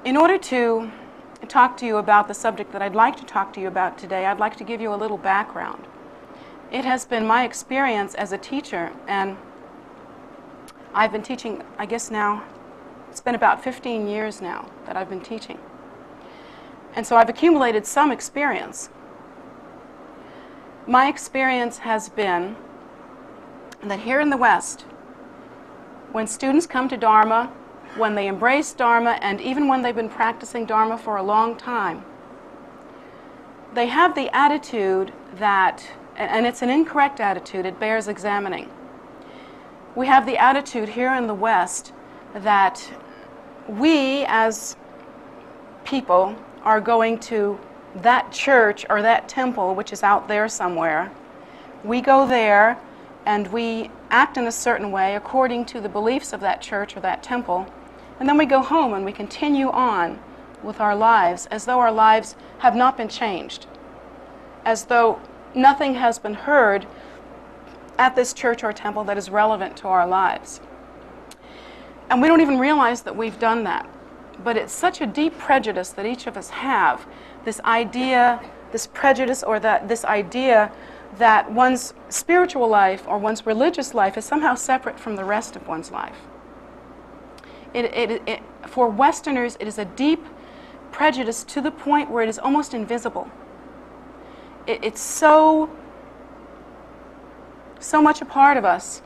In order to talk to you about the subject that I'd like to talk to you about today, I'd like to give you a little background. It has been my experience as a teacher, and I've been teaching, I guess now, it's been about 15 years now that I've been teaching. And so I've accumulated some experience. My experience has been that here in the West, when students come to Dharma, when they embrace Dharma, and even when they've been practicing Dharma for a long time, they have the attitude that, and it's an incorrect attitude, it bears examining. We have the attitude here in the West that we as people are going to that church or that temple which is out there somewhere. We go there and we act in a certain way according to the beliefs of that church or that temple, and then we go home and we continue on with our lives as though our lives have not been changed, as though nothing has been heard at this church or temple that is relevant to our lives. And we don't even realize that we've done that. But it's such a deep prejudice that each of us have, this idea, this prejudice, or this idea that one's spiritual life or one's religious life is somehow separate from the rest of one's life. For Westerners, it is a deep prejudice to the point where it is almost invisible. It's so much a part of us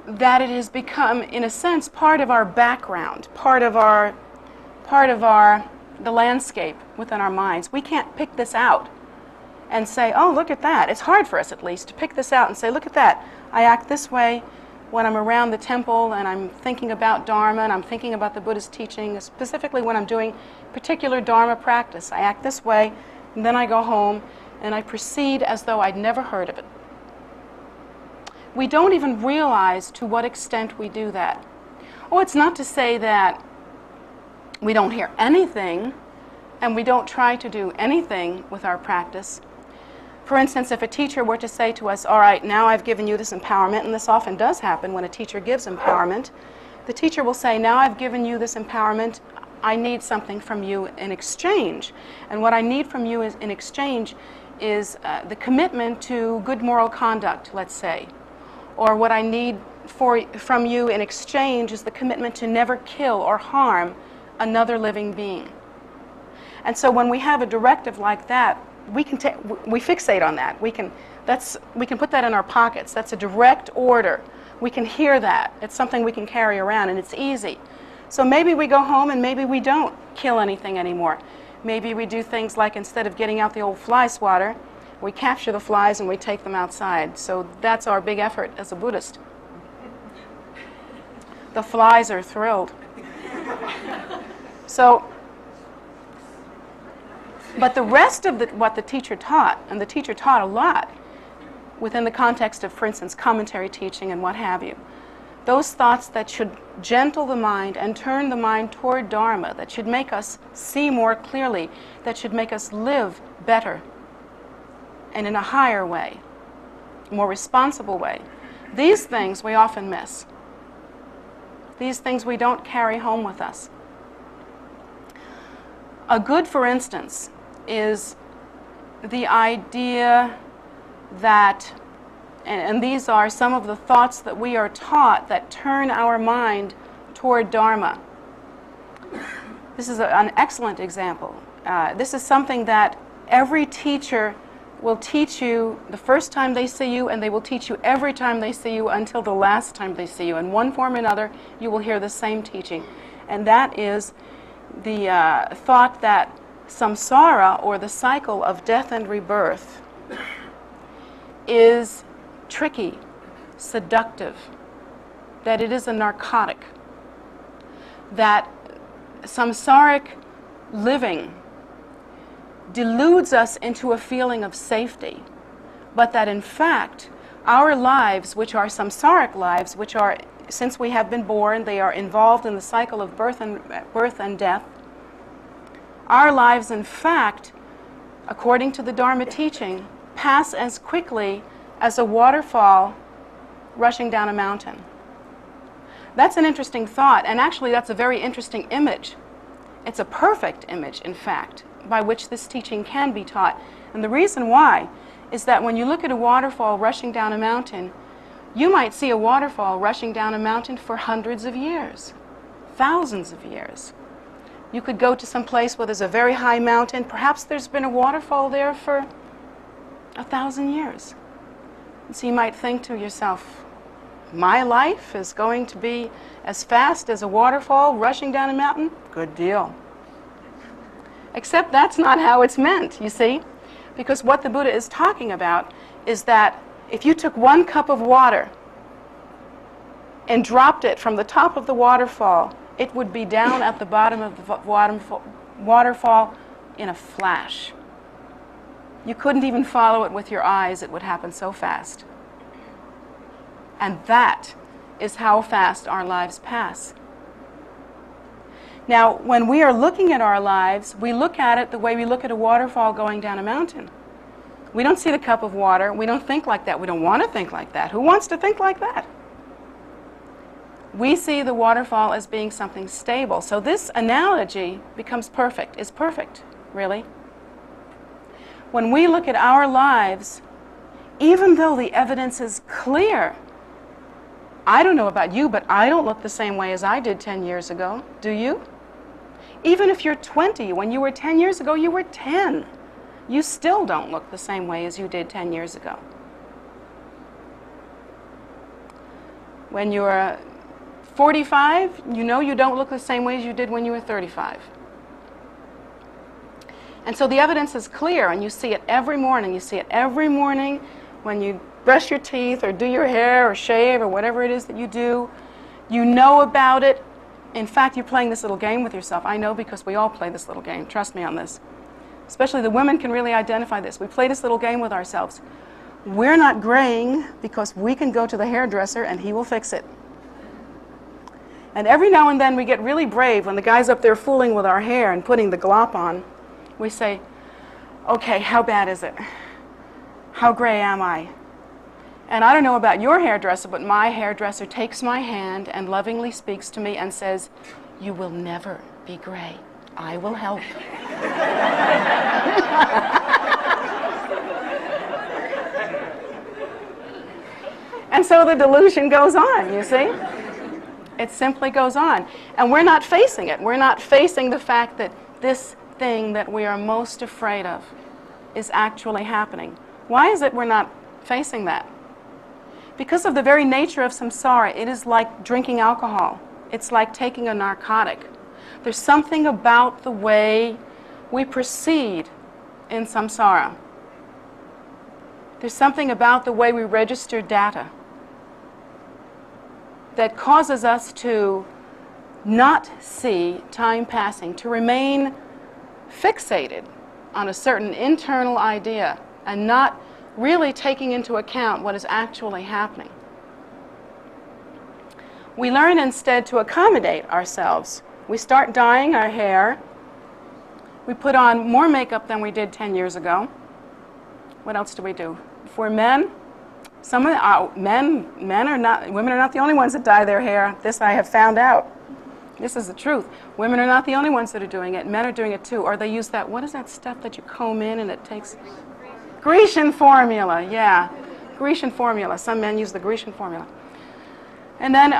that it has become, in a sense, part of our background, part of the landscape within our minds. We can't pick this out and say, oh, look at that. It's hard for us, at least, to pick this out and say, look at that. I act this way when I'm around the temple and I'm thinking about Dharma and I'm thinking about the Buddhist teaching, specifically when I'm doing particular Dharma practice. I act this way, and then I go home and I proceed as though I'd never heard of it. We don't even realize to what extent we do that. Oh, it's not to say that we don't hear anything and we don't try to do anything with our practice. For instance, if a teacher were to say to us, all right, now I've given you this empowerment, and this often does happen when a teacher gives empowerment, the teacher will say, now I've given you this empowerment, I need something from you in exchange. And what I need from you in exchange is the commitment to good moral conduct, let's say. Or what I need from you in exchange is the commitment to never kill or harm another living being. And so when we have a directive like that, we fixate on that. We can put that in our pockets. That's a direct order. We can hear that. It's something we can carry around, and it's easy. So maybe we go home and maybe we don't kill anything anymore. Maybe we do things like, instead of getting out the old fly swatter, we capture the flies and we take them outside. So that's our big effort as a Buddhist. The flies are thrilled. But the rest of what the teacher taught, and the teacher taught a lot within the context of, for instance, commentary teaching and what have you, those thoughts that should gentle the mind and turn the mind toward Dharma, that should make us see more clearly, that should make us live better and in a higher way, more responsible way. These things we often miss. These things we don't carry home with us. A good, for instance, is the idea that, and these are some of the thoughts that we are taught that turn our mind toward Dharma. This is an excellent example. This is something that every teacher will teach you the first time they see you, and they will teach you every time they see you until the last time they see you. In one form or another, you will hear the same teaching. And that is the thought that samsara, or the cycle of death and rebirth, is tricky, seductive, that it is a narcotic, that samsaric living deludes us into a feeling of safety, but that in fact our lives, which are samsaric lives, which are, since we have been born, they are involved in the cycle of birth and death. Our lives, in fact, according to the Dharma teaching, pass as quickly as a waterfall rushing down a mountain. That's an interesting thought, and actually that's a very interesting image. It's a perfect image, in fact, by which this teaching can be taught. And the reason why is that when you look at a waterfall rushing down a mountain, you might see a waterfall rushing down a mountain for hundreds of years, thousands of years. You could go to some place where there's a very high mountain. Perhaps there's been a waterfall there for 1,000 years. And so you might think to yourself, my life is going to be as fast as a waterfall rushing down a mountain? Good deal. Except that's not how it's meant, you see? Because what the Buddha is talking about is that if you took 1 cup of water and dropped it from the top of the waterfall, it would be down at the bottom of the waterfall in a flash. You couldn't even follow it with your eyes. It would happen so fast. And that is how fast our lives pass. Now, when we are looking at our lives, we look at it the way we look at a waterfall going down a mountain. We don't see the cup of water. We don't think like that. We don't want to think like that. Who wants to think like that? We see the waterfall as being something stable. So this analogy becomes perfect, is perfect, really. When we look at our lives, even though the evidence is clear, I don't know about you, but I don't look the same way as I did 10 years ago. Do you? Even if you're 20, when you were 10 years ago, you were 10. You still don't look the same way as you did 10 years ago. When you're 45, you know you don't look the same way as you did when you were 35. And so the evidence is clear, and you see it every morning. You see it every morning when you brush your teeth or do your hair or shave or whatever it is that you do. You know about it. In fact, you're playing this little game with yourself. I know because we all play this little game. Trust me on this. Especially the women can really identify this. We play this little game with ourselves. We're not graying because we can go to the hairdresser and he will fix it. And every now and then we get really brave when the guy's up there fooling with our hair and putting the glop on. We say, okay, how bad is it? How gray am I? And I don't know about your hairdresser, but my hairdresser takes my hand and lovingly speaks to me and says, you will never be gray. I will help. And so the delusion goes on, you see? It simply goes on. And we're not facing it. We're not facing the fact that this thing that we are most afraid of is actually happening. Why is it we're not facing that? Because of the very nature of samsara, it is like drinking alcohol. It's like taking a narcotic. There's something about the way we proceed in samsara. There's something about the way we register data that causes us to not see time passing, to remain fixated on a certain internal idea and not really taking into account what is actually happening. We learn instead to accommodate ourselves. We start dyeing our hair. We put on more makeup than we did 10 years ago. What else do we do? For men, women are not the only ones that dye their hair. This I have found out. This is the truth. Women are not the only ones that are doing it. Men are doing it too. Or they use that, what is that stuff that you comb in and it takes? Grecian formula, yeah. Grecian formula. Some men use the Grecian formula. And then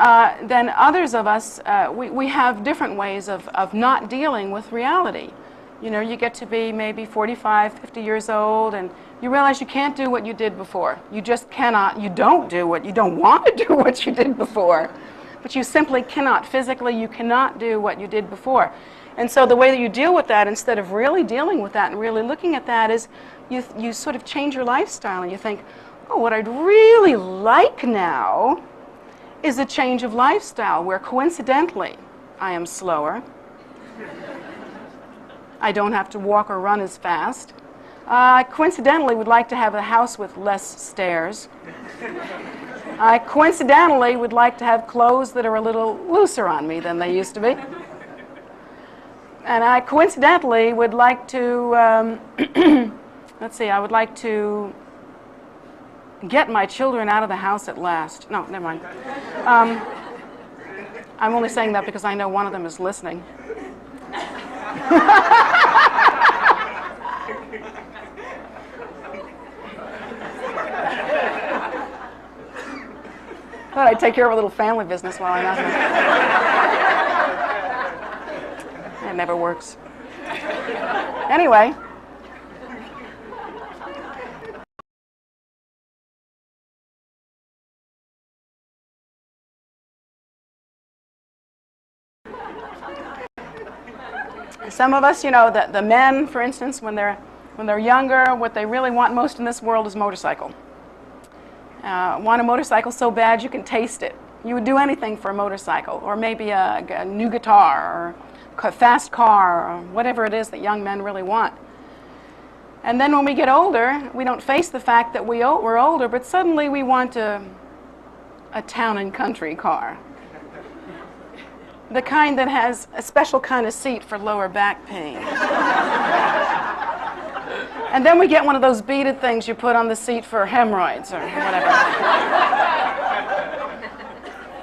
others of us, we have different ways of not dealing with reality. You know, you get to be maybe 45, 50 years old, and you realize you can't do what you did before. You just cannot, you don't want to do what you did before. But you simply cannot. Physically, you cannot do what you did before. And so the way that you deal with that, instead of really dealing with that and really looking at that, is you sort of change your lifestyle and you think, oh, what I'd really like now is a change of lifestyle where coincidentally I am slower. I don't have to walk or run as fast. I coincidentally would like to have a house with less stairs. I coincidentally would like to have clothes that are a little looser on me than they used to be. And I coincidentally would like to, let's see, I would like to get my children out of the house at last. No, never mind. I'm only saying that because I know one of them is listening. Thought I'd take care of a little family business while I'm out here. It never works. Anyway. Some of us, you know, the men, for instance, when they're younger, what they really want most in this world is motorcycle. Want a motorcycle so bad you can taste it. You would do anything for a motorcycle, or maybe a new guitar, or a fast car, or whatever it is that young men really want. And then when we get older, we don't face the fact that we're older, but suddenly we want a town and country car. The kind that has a special kind of seat for lower back pain. And then we get one of those beaded things you put on the seat for hemorrhoids or whatever.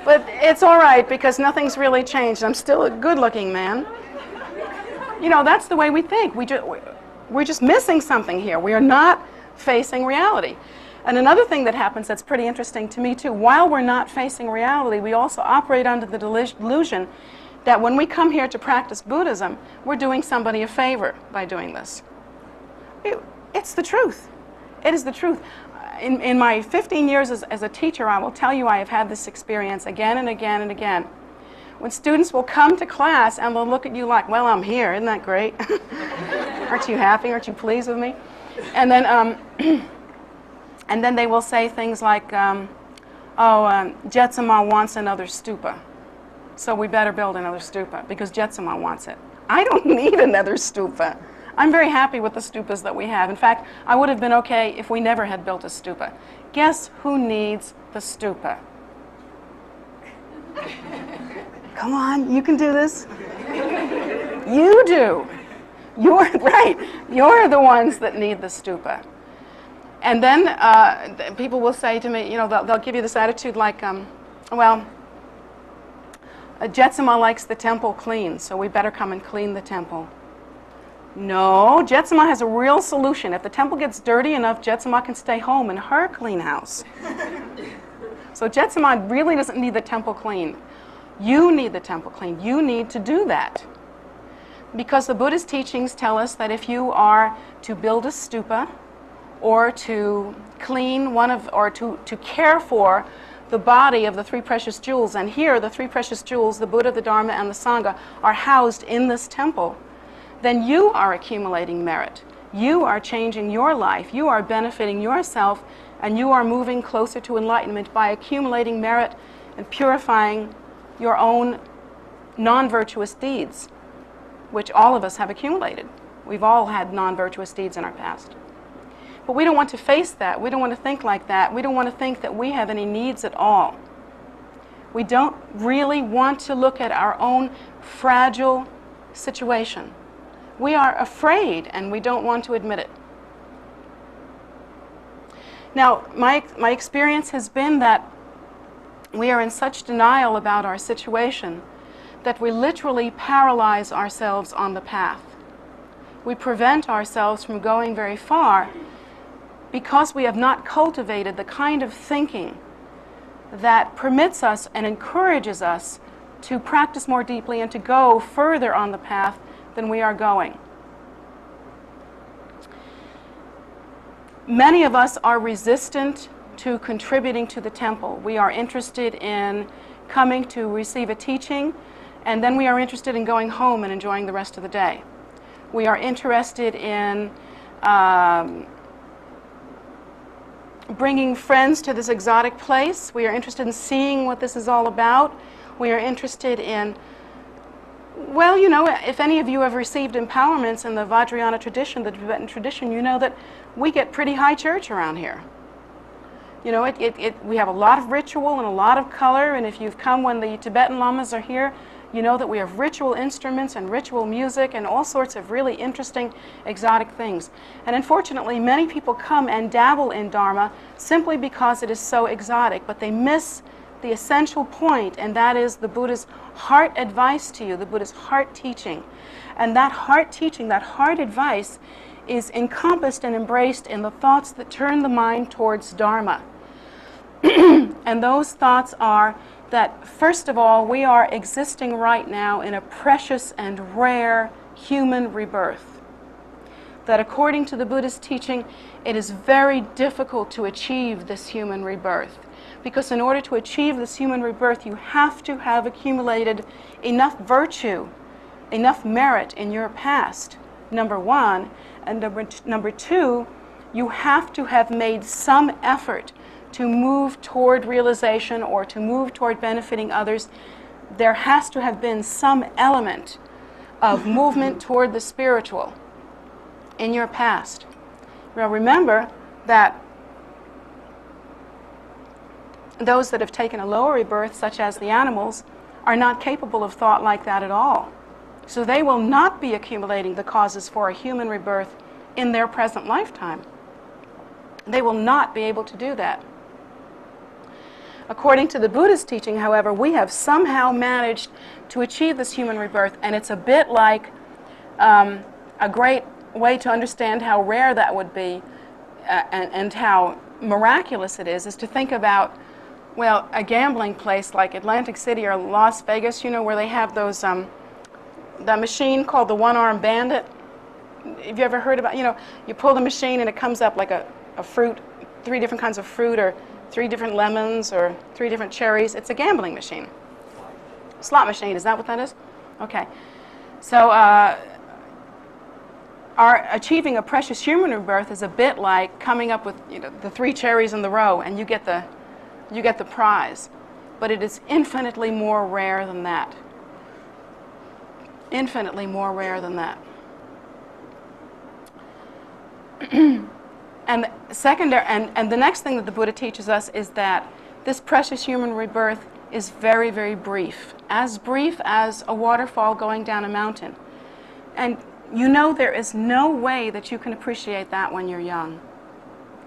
But it's all right because nothing's really changed. I'm still a good-looking man. You know, that's the way we think. We're just missing something here. We are not facing reality. And another thing that happens that's pretty interesting to me too, while we're not facing reality, we also operate under the delusion that when we come here to practice Buddhism, we're doing somebody a favor by doing this. It's the truth. It is the truth. In my 15 years as a teacher, I will tell you I have had this experience again and again and again. When students will come to class and they'll look at you like, well, I'm here, isn't that great? Aren't you happy? Aren't you pleased with me? And then and then they will say things like, Jetsunma wants another stupa, so we better build another stupa because Jetsunma wants it. I don't need another stupa. I'm very happy with the stupas that we have. In fact, I would have been okay if we never had built a stupa. Guess who needs the stupa? Come on, you can do this. You do. You're right. You're the ones that need the stupa. And then people will say to me, you know, they'll give you this attitude like, well, Jetsunma likes the temple clean, so we better come and clean the temple. No, Jetsunma has a real solution. If the temple gets dirty enough, Jetsunma can stay home in her clean house. So Jetsunma really doesn't need the temple clean. You need the temple clean. You need to do that. Because the Buddhist teachings tell us that if you are to build a stupa, or to clean or to care for the body of the three precious jewels, and here the three precious jewels, the Buddha, the Dharma, and the Sangha, are housed in this temple, then you are accumulating merit. You are changing your life. You are benefiting yourself, and you are moving closer to enlightenment by accumulating merit and purifying your own non-virtuous deeds, which all of us have accumulated. We've all had non-virtuous deeds in our past. But we don't want to face that. We don't want to think like that. We don't want to think that we have any needs at all. We don't really want to look at our own fragile situation. We are afraid and we don't want to admit it. Now, my experience has been that we are in such denial about our situation that we literally paralyze ourselves on the path. We prevent ourselves from going very far because we have not cultivated the kind of thinking that permits us and encourages us to practice more deeply and to go further on the path than we are going. Many of us are resistant to contributing to the temple. We are interested in coming to receive a teaching, and then we are interested in going home and enjoying the rest of the day. We are interested in bringing friends to this exotic place. We are interested in seeing what this is all about. We are interested in, well, you know, if any of you have received empowerments in the Vajrayana tradition, the Tibetan tradition, you know that we get pretty high church around here. You know, we have a lot of ritual and a lot of color, and if you've come when the Tibetan lamas are here, you know that we have ritual instruments and ritual music and all sorts of really interesting, exotic things. And unfortunately, many people come and dabble in Dharma simply because it is so exotic, but they miss the essential point, and that is the Buddha's heart advice to you, the Buddha's heart teaching. And that heart teaching, that heart advice, is encompassed and embraced in the thoughts that turn the mind towards Dharma. And those thoughts are that, first of all, we are existing right now in a precious and rare human rebirth. That according to the Buddhist teaching, it is very difficult to achieve this human rebirth. Because in order to achieve this human rebirth, you have to have accumulated enough virtue, enough merit in your past, number one. And number two, you have to have made some effort to move toward realization or to move toward benefiting others. There has to have been some element of movement toward the spiritual in your past. Now remember that those that have taken a lower rebirth, such as the animals, are not capable of thought like that at all. So they will not be accumulating the causes for a human rebirth in their present lifetime. They will not be able to do that. According to the Buddhist teaching, however, we have somehow managed to achieve this human rebirth, and it's a bit like a great way to understand how rare that would be and how miraculous it is to think about, well, a gambling place like Atlantic City or Las Vegas, you know, where they have those, that machine called the one-armed bandit. Have you ever heard about, you know, you pull the machine and it comes up like a fruit, 3 different kinds of fruit, or 3 different lemons, or 3 different cherries. It's a gambling machine. Slot machine, is that what that is? Okay. So our achieving a precious human rebirth is a bit like coming up with, you know, the 3 cherries in the row, and you get the prize. But it is infinitely more rare than that. Infinitely more rare than that. And the next thing that the Buddha teaches us is that this precious human rebirth is very, very brief as a waterfall going down a mountain. And you know there is no way that you can appreciate that when you're young.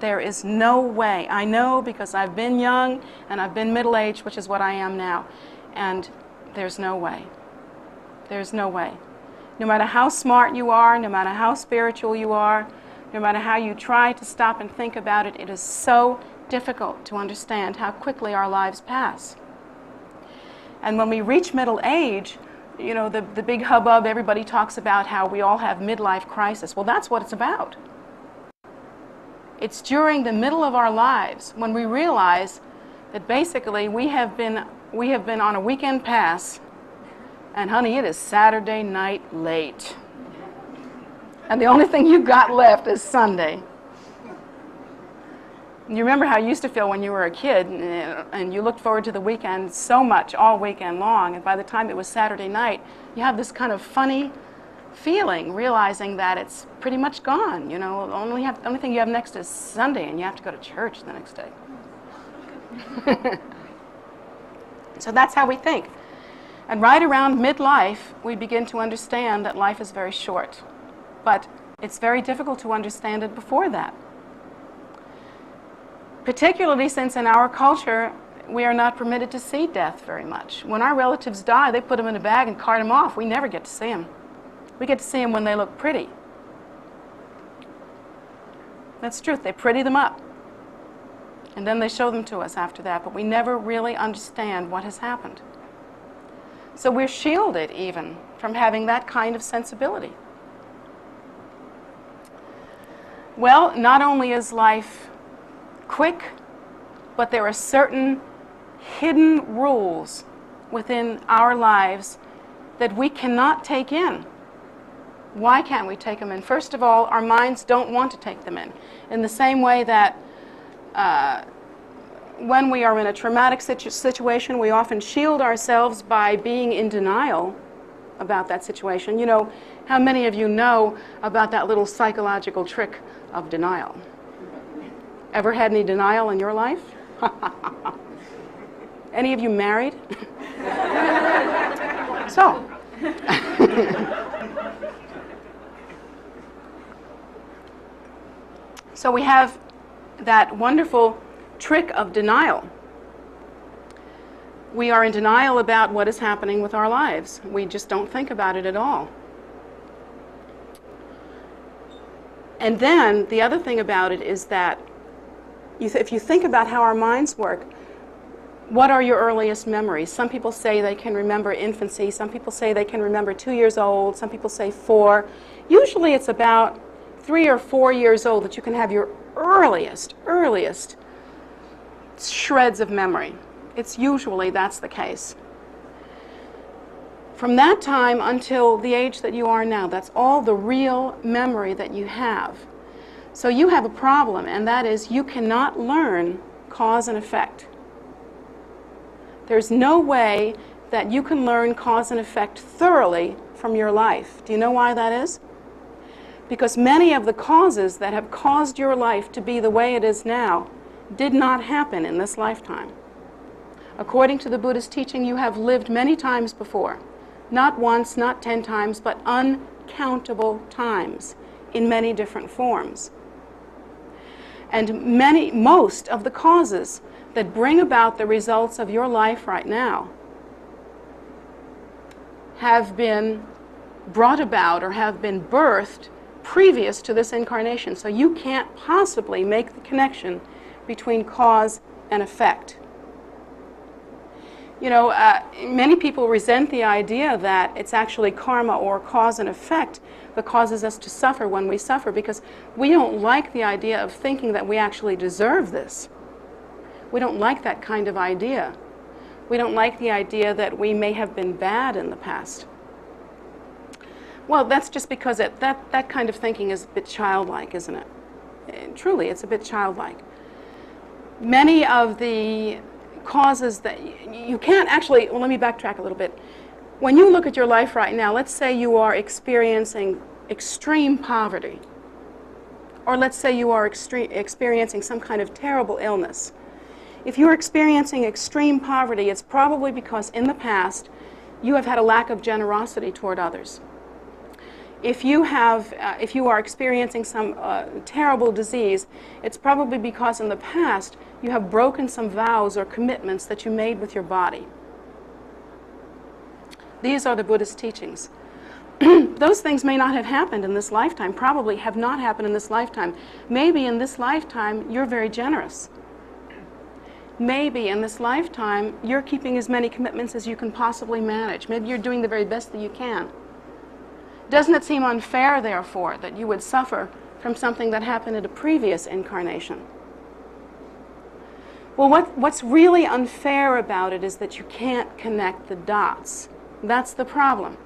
There is no way. I know because I've been young and I've been middle-aged, which is what I am now. And there's no way. There's no way. No matter how smart you are, no matter how spiritual you are, no matter how you try to stop and think about it, it is so difficult to understand how quickly our lives pass. And when we reach middle age, you know, the big hubbub, everybody talks about how we all have midlife crisis. Well, that's what it's about. It's during the middle of our lives when we realize that basically we have been on a weekend pass, and honey, it is Saturday night late. And the only thing you've got left is Sunday. You remember how you used to feel when you were a kid and you looked forward to the weekend so much all weekend long, and by the time it was Saturday night, you have this kind of funny feeling, realizing that it's pretty much gone. You know, the only thing you have next is Sunday, and you have to go to church the next day. So that's how we think. And right around midlife, we begin to understand that life is very short. But it's very difficult to understand it before that. Particularly since in our culture, we are not permitted to see death very much. When our relatives die, they put them in a bag and cart them off. We never get to see them. We get to see them when they look pretty. That's the truth. They pretty them up. And then they show them to us after that. But we never really understand what has happened. So we're shielded even from having that kind of sensibility. Well, not only is life quick, but there are certain hidden rules within our lives that we cannot take in. Why can't we take them in? First of all, our minds don't want to take them in the same way that when we are in a traumatic situation, we often shield ourselves by being in denial about that situation. You know, how many of you know about that little psychological trick of denial? Ever had any denial in your life? Any of you married? So. So we have that wonderful trick of denial. We are in denial about what is happening with our lives. We just don't think about it at all. And then the other thing about it is that if you think about how our minds work, what are your earliest memories? Some people say they can remember infancy. Some people say they can remember 2 years old. Some people say 4. Usually it's about 3 or 4 years old that you can have your earliest shreds of memory. It's usually that's the case. From that time until the age that you are now, that's all the real memory that you have. So you have a problem, and that is you cannot learn cause and effect. There's no way that you can learn cause and effect thoroughly from your life. Do you know why that is? Because many of the causes that have caused your life to be the way it is now did not happen in this lifetime. According to the Buddhist teaching, you have lived many times before. Not once, not 10 times, but uncountable times in many different forms. And most of the causes that bring about the results of your life right now have been brought about or have been birthed previous to this incarnation. So you can't possibly make the connection between cause and effect. You know, many people resent the idea that it's actually karma or cause and effect that causes us to suffer when we suffer, because we don't like the idea of thinking that we actually deserve this. We don't like that kind of idea. We don't like the idea that we may have been bad in the past. Well, that's just because that kind of thinking is a bit childlike, isn't it? Truly, it's a bit childlike. Many of the causes that you can't actually, well, let me backtrack a little bit. When you look at your life right now, let's say you are experiencing extreme poverty, or let's say you are experiencing some kind of terrible illness. If you're experiencing extreme poverty, it's probably because in the past you have had a lack of generosity toward others. If you are experiencing some terrible disease, it's probably because in the past you have broken some vows or commitments that you made with your body. These are the Buddhist teachings. Those things may not have happened in this lifetime, probably have not happened in this lifetime. Maybe in this lifetime you're very generous. Maybe in this lifetime you're keeping as many commitments as you can possibly manage. Maybe you're doing the very best that you can. Doesn't it seem unfair, therefore, that you would suffer from something that happened in a previous incarnation? Well, what's really unfair about it is that you can't connect the dots. That's the problem.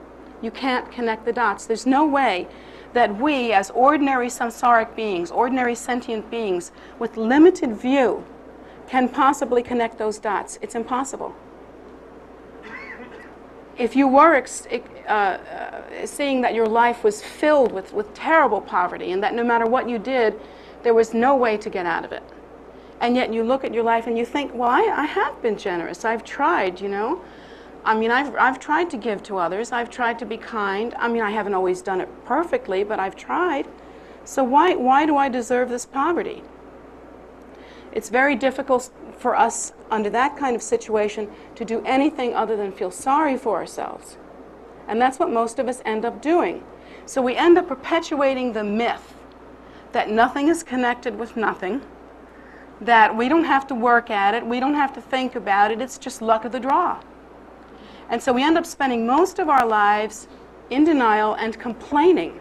You can't connect the dots. There's no way that we, as ordinary samsaric beings, ordinary sentient beings, with limited view, can possibly connect those dots. It's impossible. If you were seeing that your life was filled with terrible poverty and that no matter what you did, there was no way to get out of it, and yet you look at your life and you think, well, I have been generous. I've tried, you know. I mean, I've tried to give to others. I've tried to be kind. I mean, I haven't always done it perfectly, but I've tried. So why do I deserve this poverty? It's very difficult for us under that kind of situation to do anything other than feel sorry for ourselves. And that's what most of us end up doing. So we end up perpetuating the myth that nothing is connected with nothing, that we don't have to work at it, we don't have to think about it, it's just luck of the draw. And so we end up spending most of our lives in denial and complaining,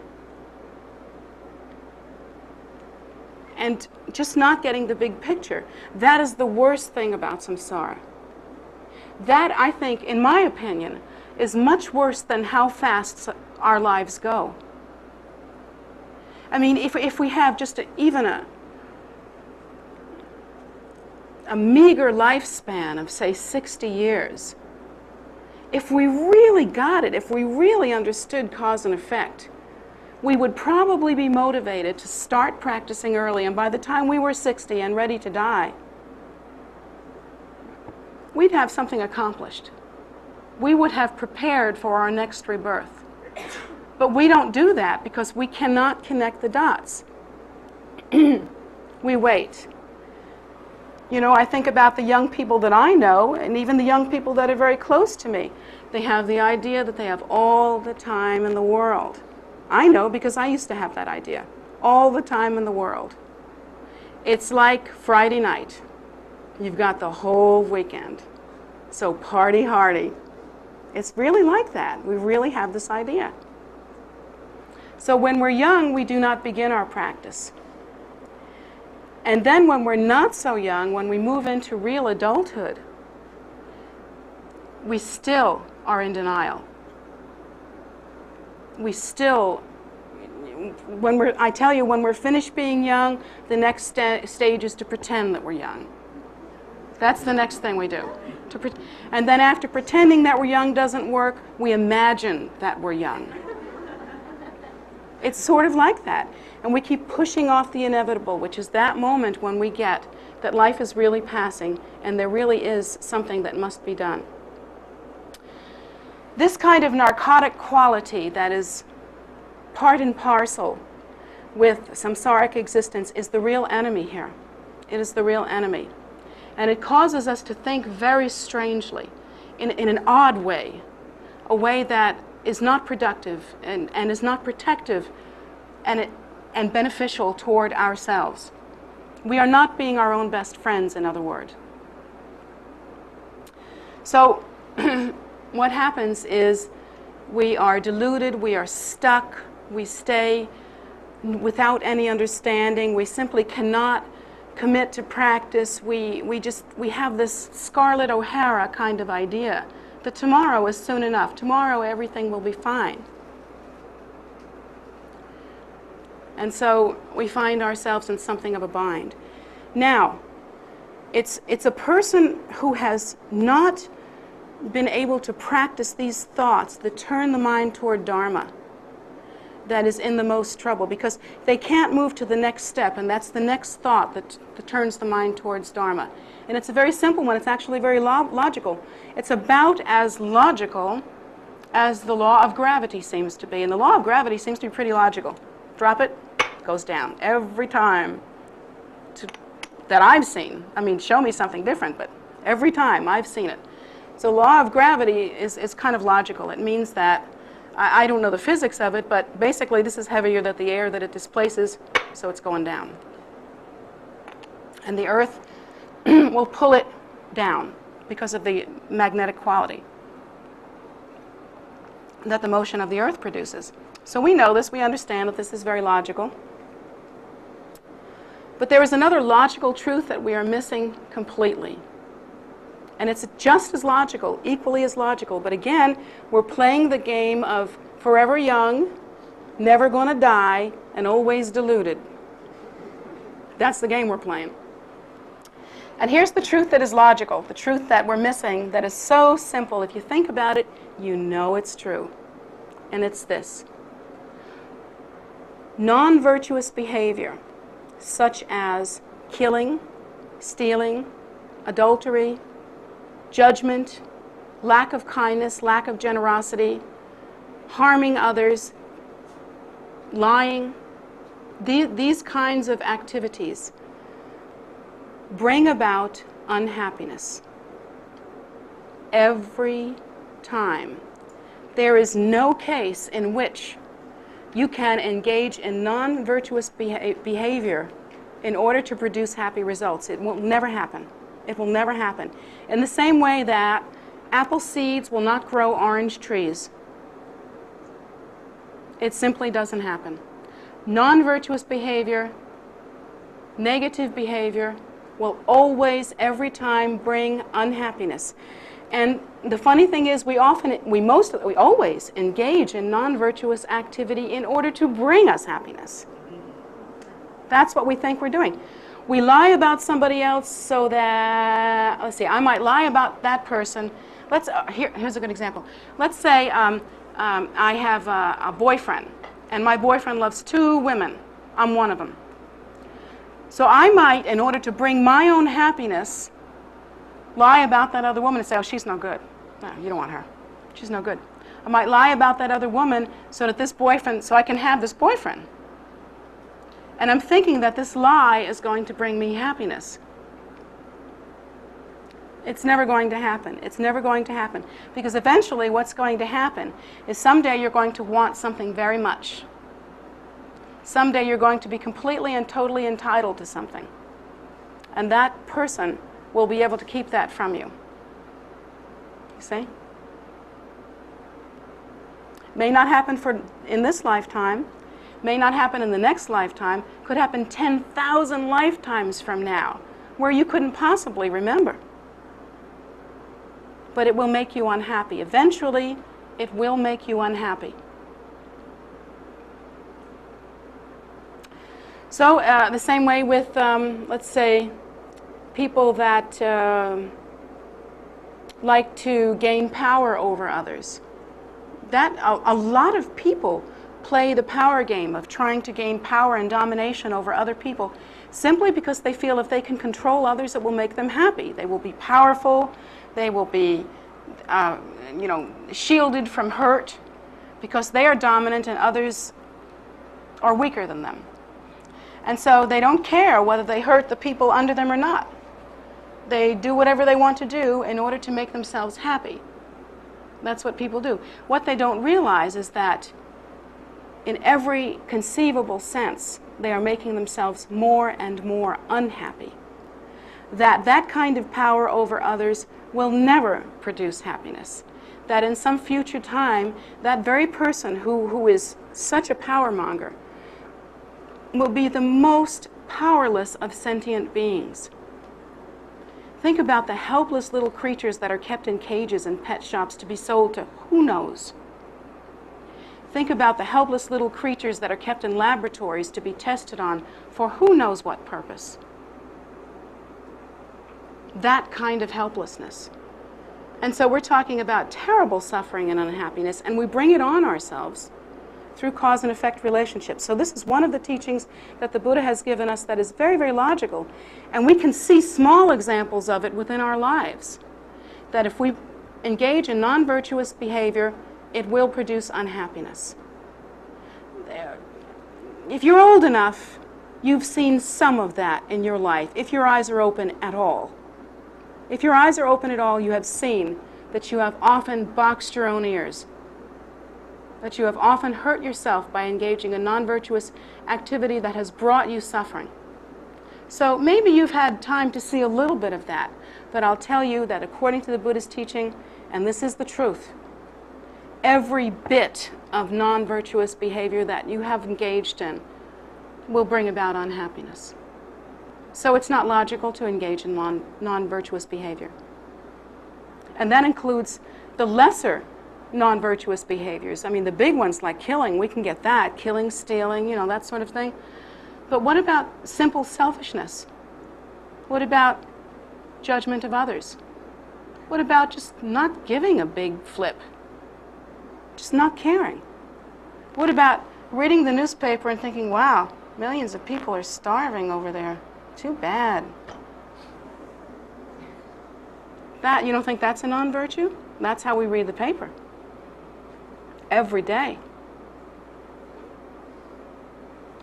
and just not getting the big picture. That is the worst thing about samsara. That, I think, in my opinion, is much worse than how fast our lives go. I mean, if we have just even a meager lifespan of, say, 60 years, if we really got it, if we really understood cause and effect, we would probably be motivated to start practicing early, and by the time we were 60 and ready to die, we'd have something accomplished. We would have prepared for our next rebirth. But we don't do that because we cannot connect the dots. We wait. You know, I think about the young people that I know, and even the young people that are very close to me. They have the idea that they have all the time in the world. I know because I used to have that idea. All the time in the world. It's like Friday night. You've got the whole weekend. So party hardy. It's really like that. We really have this idea. So when we're young, we do not begin our practice. And then when we're not so young, when we move into real adulthood, we still are in denial. We still, I tell you, when we're finished being young, the next stage is to pretend that we're young. That's the next thing we do. And then after pretending that we're young doesn't work, we imagine that we're young. It's sort of like that. And we keep pushing off the inevitable, which is that moment when we get that life is really passing and there really is something that must be done. This kind of narcotic quality that is part and parcel with samsaric existence is the real enemy here. It is the real enemy. And it causes us to think very strangely, in an odd way, a way that is not productive and is not protective and beneficial toward ourselves. We are not being our own best friends, in other words. So what happens is we are deluded, we are stuck, we stay without any understanding, we simply cannot commit to practice. We have this Scarlett O'Hara kind of idea that tomorrow is soon enough. Tomorrow everything will be fine. And so we find ourselves in something of a bind. Now, it's a person who has not been able to practice these thoughts that turn the mind toward Dharma that is in the most trouble, because they can't move to the next step, and that's the next thought that turns the mind towards Dharma. And it's a very simple one. It's actually very logical. It's about as logical as the law of gravity seems to be. And the law of gravity seems to be pretty logical. Drop it, goes down every time that I've seen. I mean, show me something different, but every time I've seen it. So law of gravity is kind of logical. It means that, I don't know the physics of it, but basically this is heavier than the air that it displaces, so it's going down. And the earth will pull it down because of the magnetic quality that the motion of the earth produces. So we know this, we understand that this is very logical. But there is another logical truth that we are missing completely. And it's just as logical, equally as logical. But again, we're playing the game of forever young, never going to die, and always deluded. That's the game we're playing. And here's the truth that is logical, the truth that we're missing, that is so simple. If you think about it, you know it's true. And it's this. Non-virtuous behavior, such as killing, stealing, adultery, judgment, lack of kindness, lack of generosity, harming others, lying, these kinds of activities bring about unhappiness. Every time. There is no case in which you can engage in non-virtuous behavior in order to produce happy results. It will never happen. It will never happen. In the same way that apple seeds will not grow orange trees. It simply doesn't happen. Non-virtuous behavior, negative behavior, will always, every time, bring unhappiness. And the funny thing is, we always engage in non-virtuous activity in order to bring us happiness. That's what we think we're doing. We lie about somebody else so that, let's see, I might lie about that person. Here's a good example. Let's say I have a boyfriend, and my boyfriend loves 2 women. I'm one of them. So I might, in order to bring my own happiness, lie about that other woman and say, oh, she's no good. No, you don't want her. She's no good. I might lie about that other woman so I can have this boyfriend. And I'm thinking that this lie is going to bring me happiness. It's never going to happen. It's never going to happen. Because eventually what's going to happen is someday you're going to want something very much. Someday you're going to be completely and totally entitled to something. And that person will be able to keep that from you. You see? May not happen in this lifetime, may not happen in the next lifetime, could happen 10,000 lifetimes from now, where you couldn't possibly remember. But it will make you unhappy. Eventually, it will make you unhappy. So, the same way with, let's say, people that like to gain power over others. A lot of people play the power game of trying to gain power and domination over other people simply because they feel if they can control others, it will make them happy. They will be powerful. They will be, shielded from hurt because they are dominant and others are weaker than them. And so they don't care whether they hurt the people under them or not. They do whatever they want to do in order to make themselves happy. That's what people do. What they don't realize is that in every conceivable sense, they are making themselves more and more unhappy. That kind of power over others will never produce happiness. That in some future time, that very person who is such a power monger will be the most powerless of sentient beings. Think about the helpless little creatures that are kept in cages in pet shops to be sold to who knows. Think about the helpless little creatures that are kept in laboratories to be tested on for who knows what purpose. That kind of helplessness. And so we're talking about terrible suffering and unhappiness, and we bring it on ourselves through cause and effect relationships. So this is one of the teachings that the Buddha has given us that is very, very logical. And we can see small examples of it within our lives. That if we engage in non-virtuous behavior, it will produce unhappiness. If you're old enough, you've seen some of that in your life, if your eyes are open at all. If your eyes are open at all, you have seen that you have often boxed your own ears, that you have often hurt yourself by engaging in non-virtuous activity that has brought you suffering. So maybe you've had time to see a little bit of that, but I'll tell you that according to the Buddha's teaching, and this is the truth, every bit of non-virtuous behavior that you have engaged in will bring about unhappiness. So it's not logical to engage in non-virtuous behavior. And that includes the lesser non-virtuous behaviors. I mean, the big ones like killing, we can get that. Killing, stealing, that sort of thing. But what about simple selfishness? What about judgment of others? What about just not giving a big flip? Just not caring? What about reading the newspaper and thinking, wow, millions of people are starving over there. Too bad. You don't think that's a non-virtue? That's how we read the paper. Every day.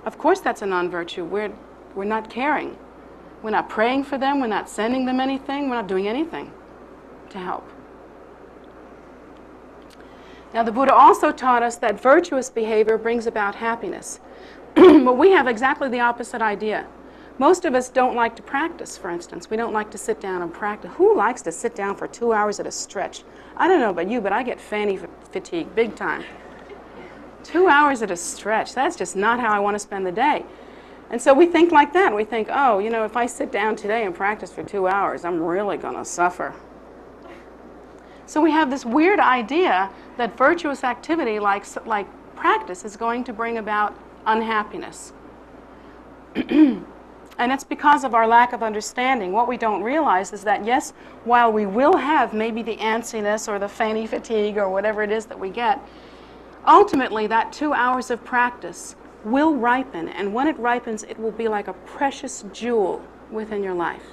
Of course that's a non-virtue. We're not caring. We're not praying for them. We're not sending them anything. We're not doing anything to help. Now the Buddha also taught us that virtuous behavior brings about happiness. But we have exactly the opposite idea. Most of us don't like to practice, for instance. We don't like to sit down and practice. Who likes to sit down for 2 hours at a stretch? I don't know about you, but I get fanny fatigue big time. 2 hours at a stretch, that's just not how I want to spend the day. And so we think like that. We think, oh, if I sit down today and practice for 2 hours, I'm really going to suffer. So we have this weird idea that virtuous activity like practice is going to bring about unhappiness. And it's because of our lack of understanding. What we don't realize is that, yes, while we will have maybe the antsiness or the fanny fatigue or whatever it is that we get, ultimately that 2 hours of practice will ripen. And when it ripens, it will be like a precious jewel within your life.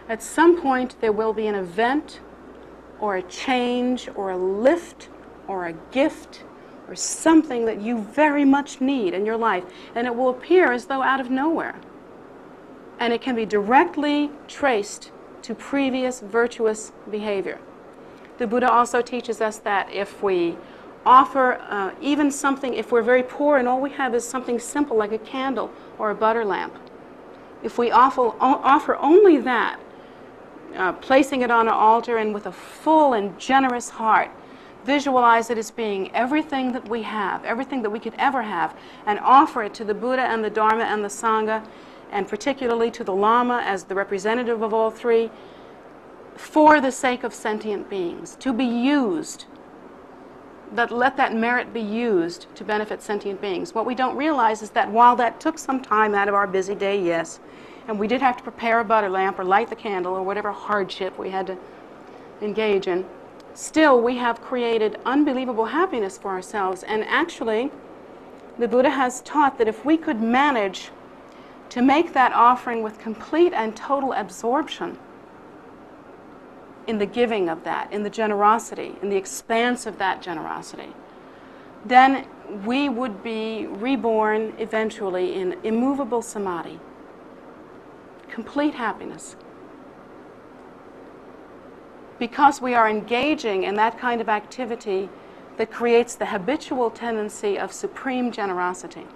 At some point, there will be an event or a change or a lift or a gift or something that you very much need in your life. And it will appear as though out of nowhere. And it can be directly traced to previous virtuous behavior. The Buddha also teaches us that if we offer even something, if we're very poor and all we have is something simple like a candle or a butter lamp, if we offer only that, placing it on an altar and with a full and generous heart, visualize it as being everything that we have, everything that we could ever have, and offer it to the Buddha and the Dharma and the Sangha, and particularly to the Lama as the representative of all three, for the sake of sentient beings, to be used, let that merit be used to benefit sentient beings. What we don't realize is that while that took some time out of our busy day, yes, and we did have to prepare a butter lamp or light the candle or whatever hardship we had to engage in, still we have created unbelievable happiness for ourselves. And actually, the Buddha has taught that if we could manage to make that offering with complete and total absorption in the giving of that, in the generosity, in the expanse of that generosity, then we would be reborn eventually in immovable samadhi, complete happiness. Because we are engaging in that kind of activity that creates the habitual tendency of supreme generosity.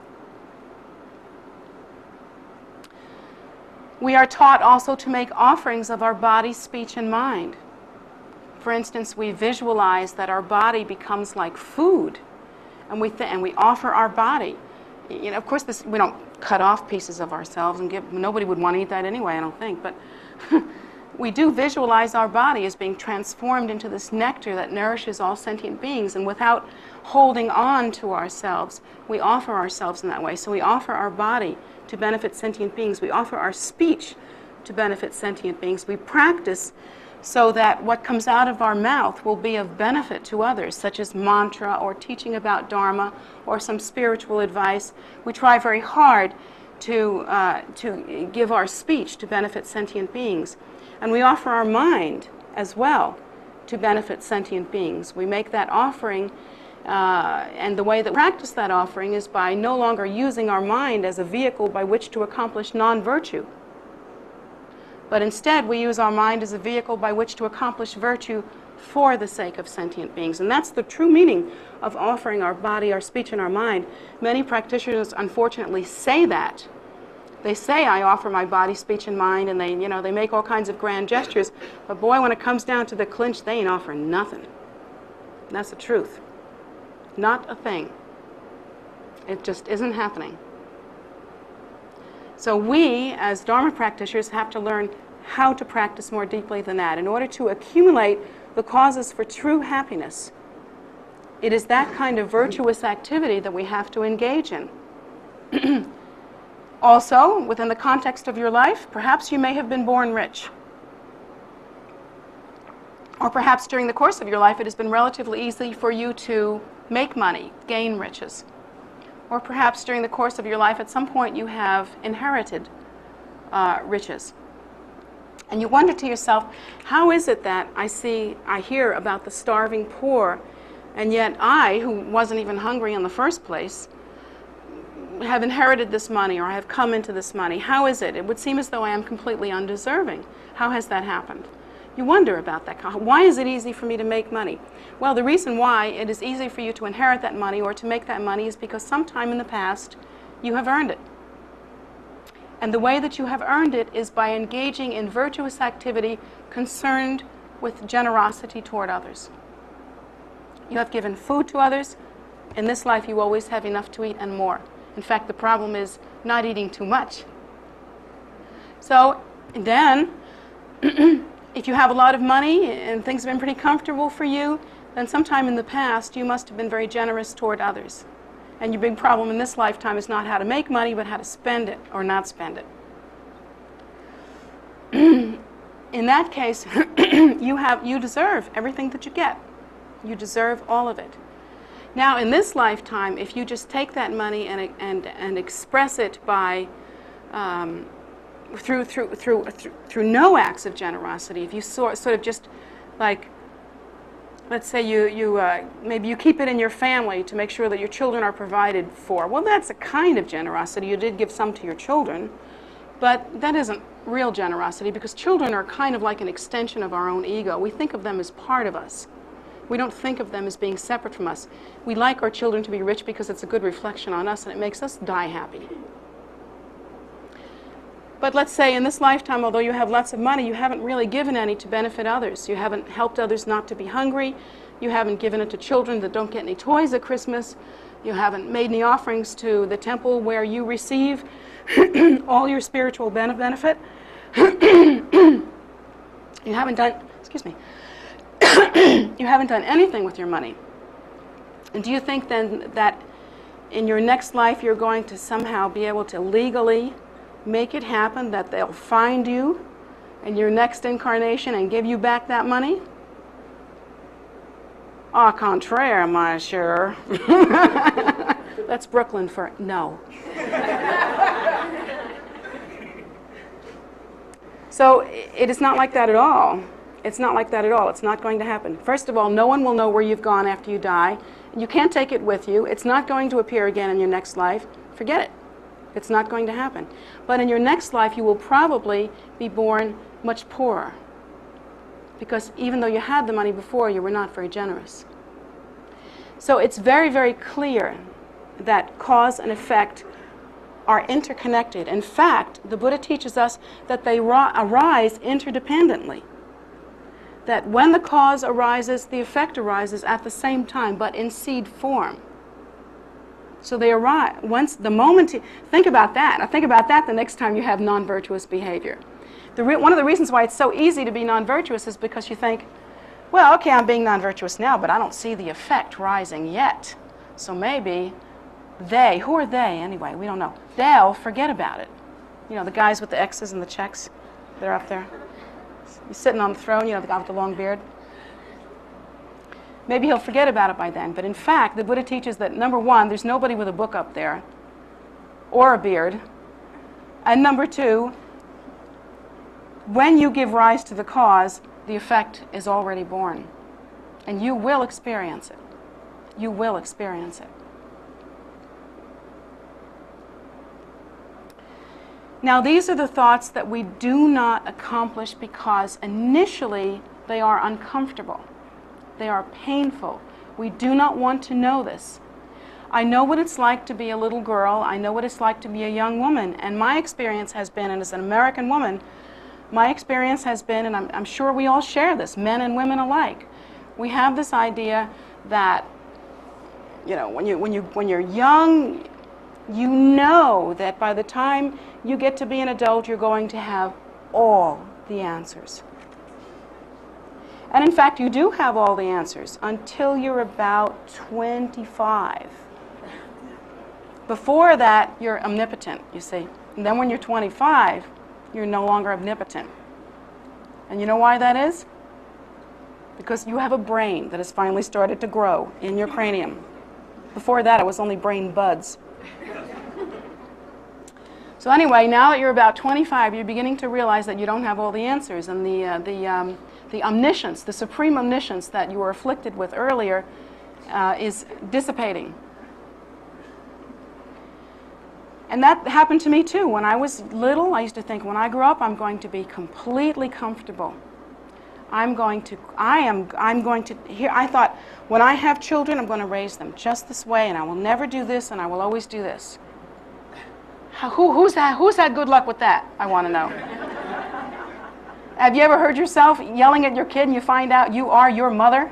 We are taught also to make offerings of our body, speech, and mind. For instance, we visualize that our body becomes like food, and we offer our body. You know, of course, we don't cut off pieces of ourselves and give. Nobody would want to eat that anyway, I don't think. But we do visualize our body as being transformed into this nectar that nourishes all sentient beings, and without holding on to ourselves, we offer ourselves in that way. So we offer our body to benefit sentient beings. We offer our speech to benefit sentient beings. We practice so that what comes out of our mouth will be of benefit to others, such as mantra or teaching about Dharma or some spiritual advice. We try very hard to give our speech to benefit sentient beings. And we offer our mind as well to benefit sentient beings. We make that offering, and the way that we practice that offering is by no longer using our mind as a vehicle by which to accomplish non-virtue. But instead, we use our mind as a vehicle by which to accomplish virtue for the sake of sentient beings. And that's the true meaning of offering our body, our speech, and our mind. Many practitioners, unfortunately, say that. They say, I offer my body, speech, and mind, and they make all kinds of grand gestures. But boy, when it comes down to the clinch, they ain't offering nothing. That's the truth. Not a thing. It just isn't happening. So we, as Dharma practitioners, have to learn how to practice more deeply than that in order to accumulate the causes for true happiness. It is that kind of virtuous activity that we have to engage in. Also, within the context of your life, perhaps you may have been born rich. Or perhaps during the course of your life it has been relatively easy for you to make money, gain riches. Or perhaps during the course of your life at some point you have inherited riches. And you wonder to yourself, how is it that I hear about the starving poor, and yet I, who wasn't even hungry in the first place, have inherited this money, or I have come into this money. How is it? It would seem as though I am completely undeserving. How has that happened? You wonder about that. Why is it easy for me to make money? Well, the reason why it is easy for you to inherit that money or to make that money is because sometime in the past you have earned it. And the way that you have earned it is by engaging in virtuous activity concerned with generosity toward others. You have given food to others. In this life you always have enough to eat and more. In fact, the problem is not eating too much. So then, if you have a lot of money and things have been pretty comfortable for you, then sometime in the past you must have been very generous toward others. And your big problem in this lifetime is not how to make money, but how to spend it or not spend it. In that case, you deserve everything that you get. You deserve all of it. Now, in this lifetime, if you just take that money and express it by through no acts of generosity, if you sort of just like, let's say maybe you keep it in your family to make sure that your children are provided for. Well, that's a kind of generosity. You did give some to your children, But that isn't real generosity, because children are kind of like an extension of our own ego. We think of them as part of us. We don't think of them as being separate from us. We like our children to be rich because it's a good reflection on us and it makes us die happy. But let's say in this lifetime, although you have lots of money, you haven't really given any to benefit others. You haven't helped others not to be hungry. You haven't given it to children that don't get any toys at Christmas. You haven't made any offerings to the temple where you receive all your spiritual benefit. You haven't done, excuse me, you haven't done anything with your money. And do you think then that in your next life you're going to somehow be able to legally make it happen, that they'll find you in your next incarnation and give you back that money? Au contraire, my cher. That's Brooklyn for no. So it is not like that at all. It's not like that at all. It's not going to happen. First of all, no one will know where you've gone after you die. You can't take it with you. It's not going to appear again in your next life. Forget it. It's not going to happen. But in your next life, you will probably be born much poorer, because even though you had the money before, you were not very generous. So it's very, very clear that cause and effect are interconnected. In fact, the Buddha teaches us that they arise interdependently. That when the cause arises, the effect arises at the same time, but in seed form. So they arise, once the moment, think about that. Now think about that the next time you have non-virtuous behavior. One of the reasons why it's so easy to be non-virtuous is because you think, well, okay, I'm being non-virtuous now, but I don't see the effect rising yet. So maybe they, who are they anyway? We don't know. They'll forget about it. You know, the guys with the X's and the checks, they're up there. He's sitting on the throne, you know, the guy with the long beard. Maybe he'll forget about it by then. But in fact, the Buddha teaches that, number one, there's nobody with a book up there or a beard. And number two, when you give rise to the cause, the effect is already born. And you will experience it. You will experience it. Now, these are the thoughts that we do not accomplish because initially they are uncomfortable. They are painful. We do not want to know this. I know what it's like to be a little girl. I know what it's like to be a young woman. And my experience has been, and as an American woman, my experience has been, and I'm sure we all share this, men and women alike. We have this idea that, you know, when you're young, you know that by the time you get to be an adult, you're going to have all the answers. And in fact, you do have all the answers until you're about 25. Before that, you're omnipotent, you see. And then when you're 25, you're no longer omnipotent. And you know why that is? Because you have a brain that has finally started to grow in your cranium. Before that, it was only brain buds. So anyway, now that you're about 25, you're beginning to realize that you don't have all the answers, and the omniscience, the supreme omniscience that you were afflicted with earlier is dissipating. And that happened to me too. When I was little, I used to think, when I grow up, I'm going to be completely comfortable. I thought, when I have children, I'm going to raise them just this way, and I will never do this, and I will always do this. Who's had good luck with that? I want to know. Have you ever heard yourself yelling at your kid and you find out you are your mother?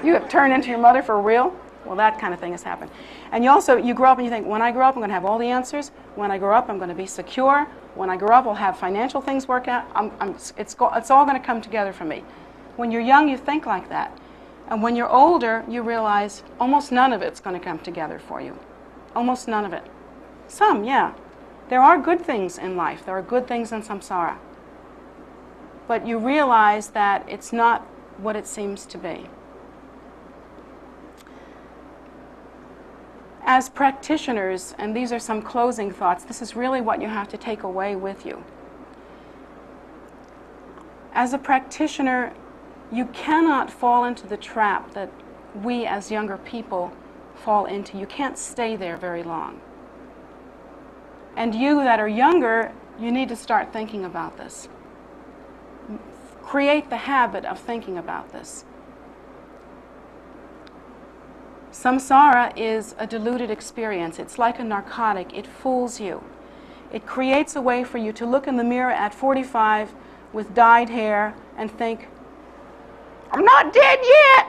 You have turned into your mother for real? Well, that kind of thing has happened. And you grow up and you think, when I grow up, I'm going to have all the answers. When I grow up, I'm going to be secure. When I grow up, I'll have financial things work out. It's all going to come together for me. When you're young, you think like that. And when you're older, you realize almost none of it's going to come together for you. Almost none of it. Some, yeah. There are good things in life. There are good things in samsara. But you realize that it's not what it seems to be. As practitioners, and these are some closing thoughts, this is really what you have to take away with you. As a practitioner, you cannot fall into the trap that we as younger people fall into. You can't stay there very long. And you that are younger, You need to start thinking about this. Create the habit of thinking about this. Samsara is a diluted experience. It's like a narcotic. It fools you. It creates a way for you to look in the mirror at 45 with dyed hair and think, I'm not dead yet!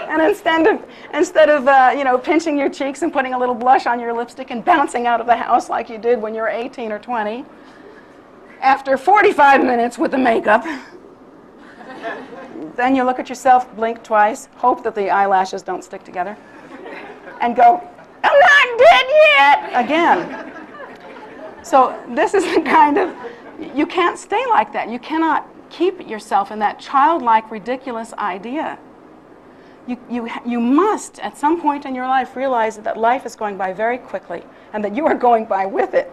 And instead of pinching your cheeks and putting a little blush on your lipstick and bouncing out of the house like you did when you were 18 or 20, after 45 minutes with the makeup, then you look at yourself, blink twice, hope that the eyelashes don't stick together, and go, I'm not dead yet, again. So this is the kind of, you can't stay like that. You cannot keep yourself in that childlike, ridiculous idea. You must, at some point in your life, realize that life is going by very quickly and that you are going by with it.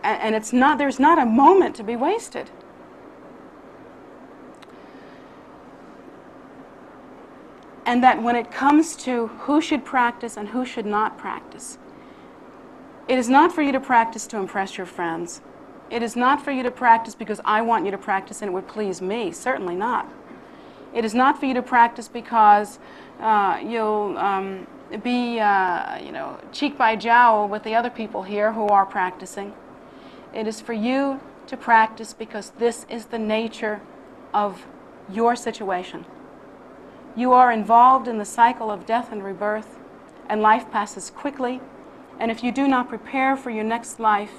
And it's not, there's not a moment to be wasted. And that when it comes to who should practice and who should not practice, it is not for you to practice to impress your friends. It is not for you to practice because I want you to practice and it would please me. Certainly not. It is not for you to practice because you'll be, cheek by jowl with the other people here who are practicing. It is for you to practice because this is the nature of your situation. You are involved in the cycle of death and rebirth, and life passes quickly. And if you do not prepare for your next life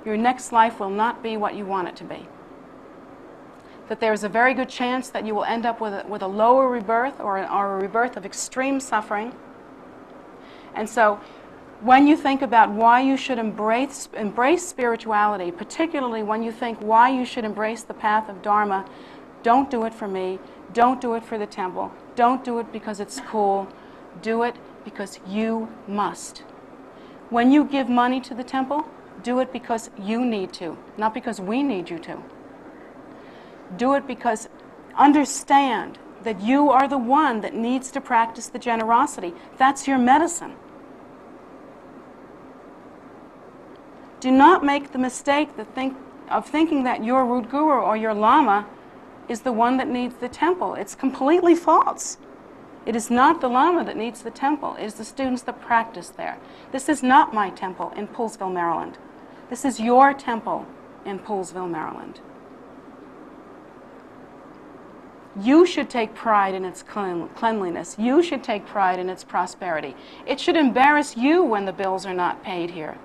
will not be what you want it to be. That there is a very good chance that you will end up with a lower rebirth or a rebirth of extreme suffering. And so when you think about why you should embrace spirituality, particularly when you think why you should embrace the path of Dharma, don't do it for me, don't do it for the temple, don't do it because it's cool, do it because you must. When you give money to the temple, do it because you need to, not because we need you to. Do it because understand that you are the one that needs to practice the generosity. That's your medicine. Do not make the mistake of thinking that your root guru or your lama is the one that needs the temple. It's completely false. It is not the lama that needs the temple. It is the students that practice there. This is not my temple in Poolesville, Maryland. This is your temple in Poolesville, Maryland. You should take pride in its cleanliness. You should take pride in its prosperity. It should embarrass you when the bills are not paid here.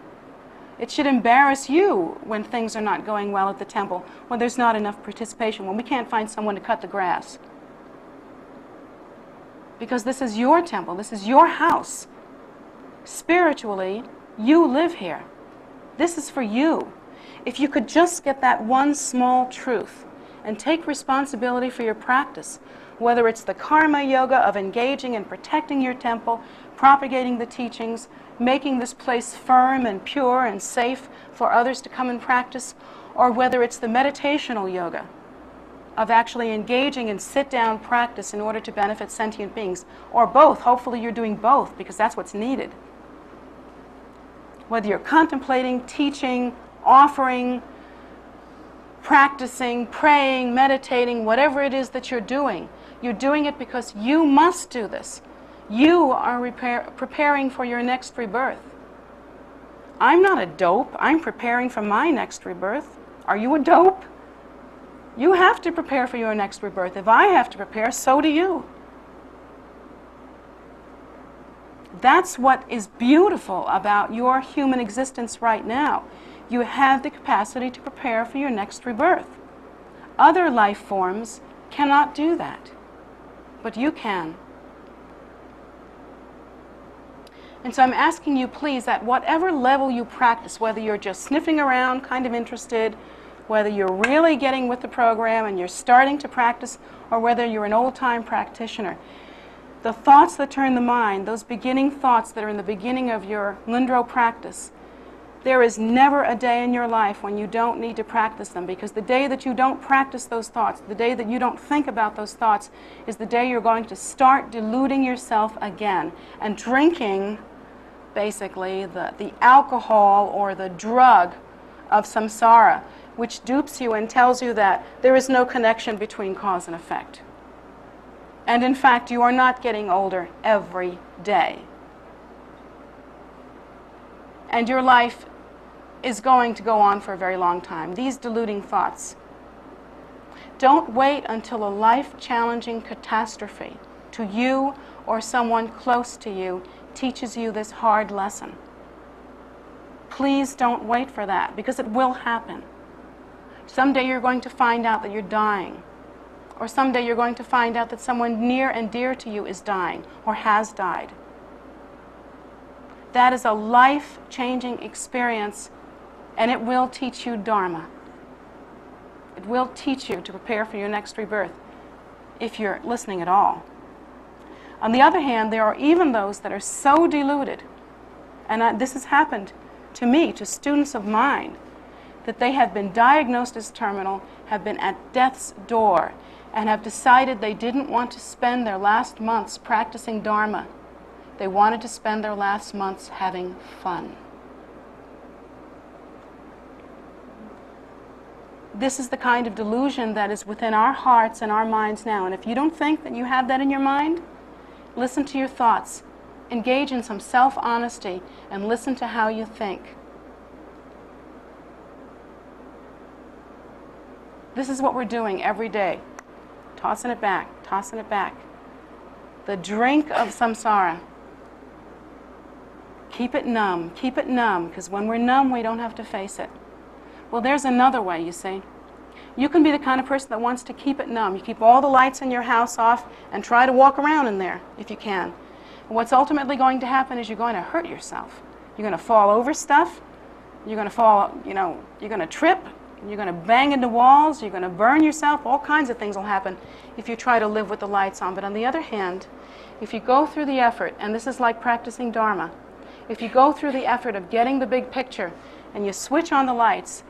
It should embarrass you when things are not going well at the temple, when there's not enough participation, when we can't find someone to cut the grass. Because this is your temple, this is your house. Spiritually, you live here. This is for you. If you could just get that one small truth and take responsibility for your practice, whether it's the karma yoga of engaging and protecting your temple, propagating the teachings, making this place firm and pure and safe for others to come and practice, or whether it's the meditational yoga of actually engaging in sit-down practice in order to benefit sentient beings, or both. Hopefully you're doing both because that's what's needed. Whether you're contemplating, teaching, offering, practicing, praying, meditating, whatever it is that you're doing it because you must do this. You are preparing for your next rebirth. I'm not a dope. I'm preparing for my next rebirth. Are you a dope? You have to prepare for your next rebirth. If I have to prepare, so do you. That's what is beautiful about your human existence right now. You have the capacity to prepare for your next rebirth. Other life forms cannot do that, but you can. And so I'm asking you, please, at whatever level you practice, whether you're just sniffing around, kind of interested, whether you're really getting with the program and you're starting to practice, or whether you're an old-time practitioner, the thoughts that turn the mind, those beginning thoughts that are in the beginning of your Lindro practice, There is never a day in your life when you don't need to practice them, because the day that you don't practice those thoughts, the day that you don't think about those thoughts, is the day you're going to start deluding yourself again and drinking, basically, the alcohol or the drug of samsara, which dupes you and tells you that there is no connection between cause and effect. And in fact, you are not getting older every day. And your life is going to go on for a very long time. These deluding thoughts. Don't wait until a life-challenging catastrophe to you or someone close to you teaches you this hard lesson. Please don't wait for that, because it will happen. Someday you're going to find out that you're dying. Or someday you're going to find out that someone near and dear to you is dying or has died. That is a life-changing experience, and it will teach you Dharma. It will teach you to prepare for your next rebirth, if you're listening at all. On the other hand, there are even those that are so deluded, and this has happened to me, to students of mine, that they have been diagnosed as terminal, have been at death's door, and have decided they didn't want to spend their last months practicing Dharma. They wanted to spend their last months having fun. This is the kind of delusion that is within our hearts and our minds now. And if you don't think that you have that in your mind, listen to your thoughts. Engage in some self-honesty and listen to how you think. This is what we're doing every day. Tossing it back, tossing it back. The drink of samsara. Keep it numb, because when we're numb, we don't have to face it. Well, there's another way, you see. You can be the kind of person that wants to keep it numb. You keep all the lights in your house off and try to walk around in there, if you can. And what's ultimately going to happen is you're going to hurt yourself. You're going to fall over stuff. You're going to fall, you're going to trip. You're going to bang into walls. You're going to burn yourself. All kinds of things will happen if you try to live with the lights on. But on the other hand, if you go through the effort, and this is like practicing Dharma, if you go through the effort of getting the big picture and you switch on the lights,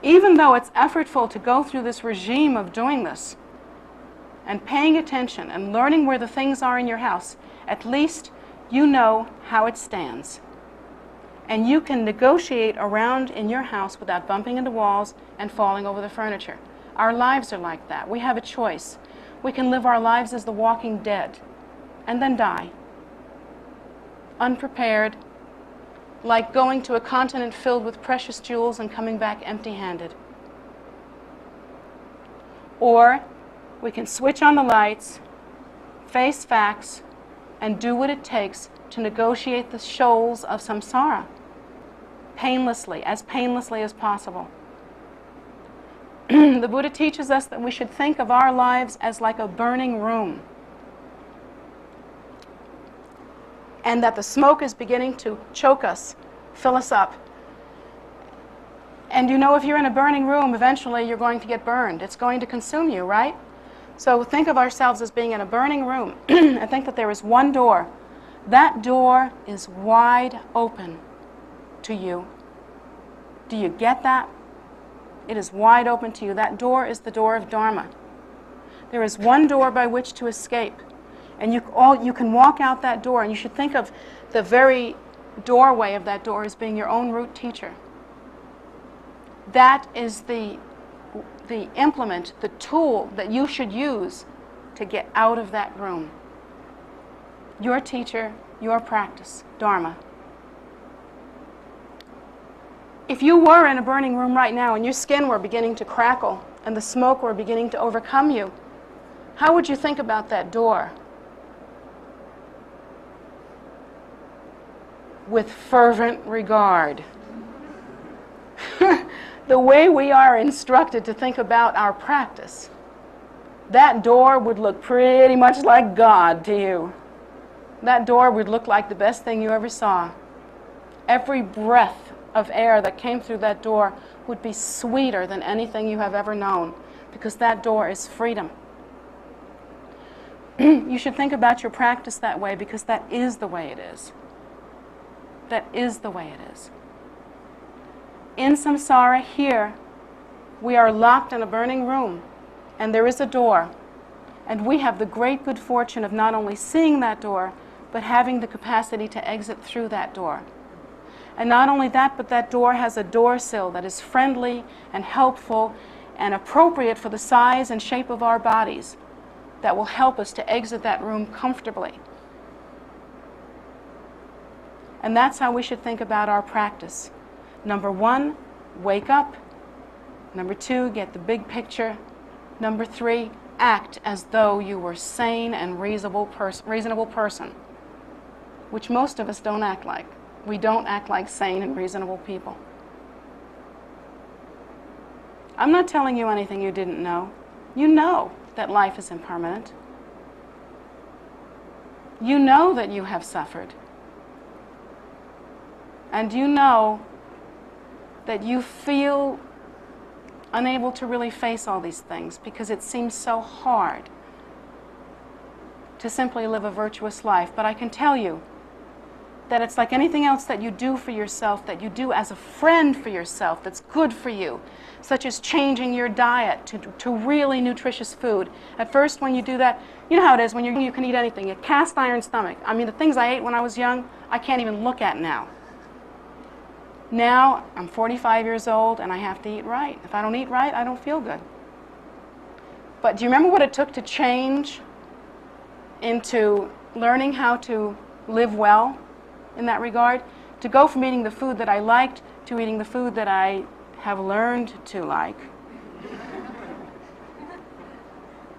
even though it's effortful to go through this regime of doing this and paying attention and learning where the things are in your house, at least you know how it stands. And you can negotiate around in your house without bumping into walls and falling over the furniture. Our lives are like that. We have a choice. We can live our lives as the walking dead and then die. Unprepared, like going to a continent filled with precious jewels and coming back empty-handed. Or we can switch on the lights, face facts, and do what it takes to negotiate the shoals of samsara painlessly as possible. The Buddha teaches us that we should think of our lives as like a burning room, and that the smoke is beginning to choke us, fill us up. And if you're in a burning room, eventually you're going to get burned. It's going to consume you, right? So think of ourselves as being in a burning room. I think that there is one door. That door is wide open to you. Do you get that? It is wide open to you. That door is the door of Dharma. There is one door by which to escape. And you can walk out that door, and you should think of the very doorway of that door as being your own root teacher. That is the implement, the tool that you should use to get out of that room. Your teacher, your practice, Dharma. If you were in a burning room right now and your skin were beginning to crackle and the smoke were beginning to overcome you, how would you think about that door? With fervent regard. The way we are instructed to think about our practice, that door would look pretty much like God to you. That door would look like the best thing you ever saw. Every breath of air that came through that door would be sweeter than anything you have ever known, because that door is freedom. You should think about your practice that way, because that is the way it is. That is the way it is. In samsara here, we are locked in a burning room, and there is a door. And we have the great good fortune of not only seeing that door, but having the capacity to exit through that door. And not only that, but that door has a door sill that is friendly and helpful and appropriate for the size and shape of our bodies that will help us to exit that room comfortably. And that's how we should think about our practice. Number 1, wake up. Number 2, get the big picture. Number 3, act as though you were sane and reasonable person, which most of us don't act like. We don't act like sane and reasonable people. I'm not telling you anything you didn't know. You know that life is impermanent. You know that you have suffered. And you know that you feel unable to really face all these things because it seems so hard to simply live a virtuous life. But I can tell you that it's like anything else that you do for yourself, that you do as a friend for yourself, that's good for you, such as changing your diet to really nutritious food. At first, when you do that, you know how it is when you can eat anything. A cast iron stomach. I mean, the things I ate when I was young, I can't even look at now. Now, I'm 45 years old and I have to eat right. If I don't eat right, I don't feel good. But do you remember what it took to change into learning how to live well in that regard? To go from eating the food that I liked to eating the food that I have learned to like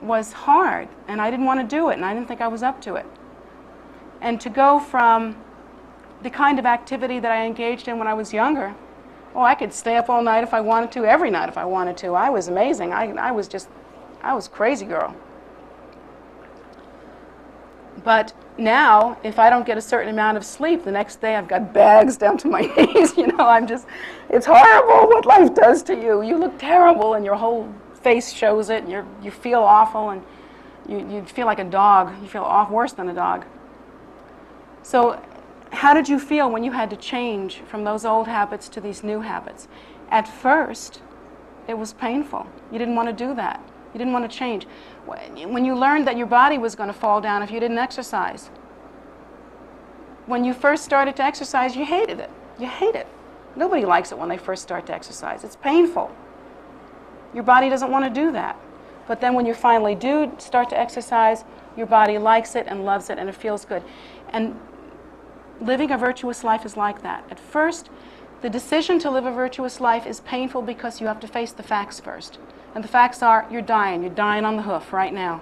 was hard, and I didn't want to do it, and I didn't think I was up to it. And to go from the kind of activity that I engaged in when I was younger, oh, I could stay up all night if I wanted to, every night if I wanted to. I was amazing. I was crazy girl. But now, if I don't get a certain amount of sleep, the next day I've got bags down to my knees. You know, it's horrible what life does to you. You look terrible and your whole face shows it, and you feel awful, and you feel like a dog. You feel worse than a dog. So how did you feel when you had to change from those old habits to these new habits? At first, it was painful. You didn't want to do that. You didn't want to change. When you learned that your body was going to fall down if you didn't exercise. When you first started to exercise, you hated it. You hate it. Nobody likes it when they first start to exercise. It's painful. Your body doesn't want to do that. But then when you finally do start to exercise, your body likes it and loves it and it feels good. And living a virtuous life is like that. At first, the decision to live a virtuous life is painful because you have to face the facts first. And the facts are, you're dying on the hoof right now.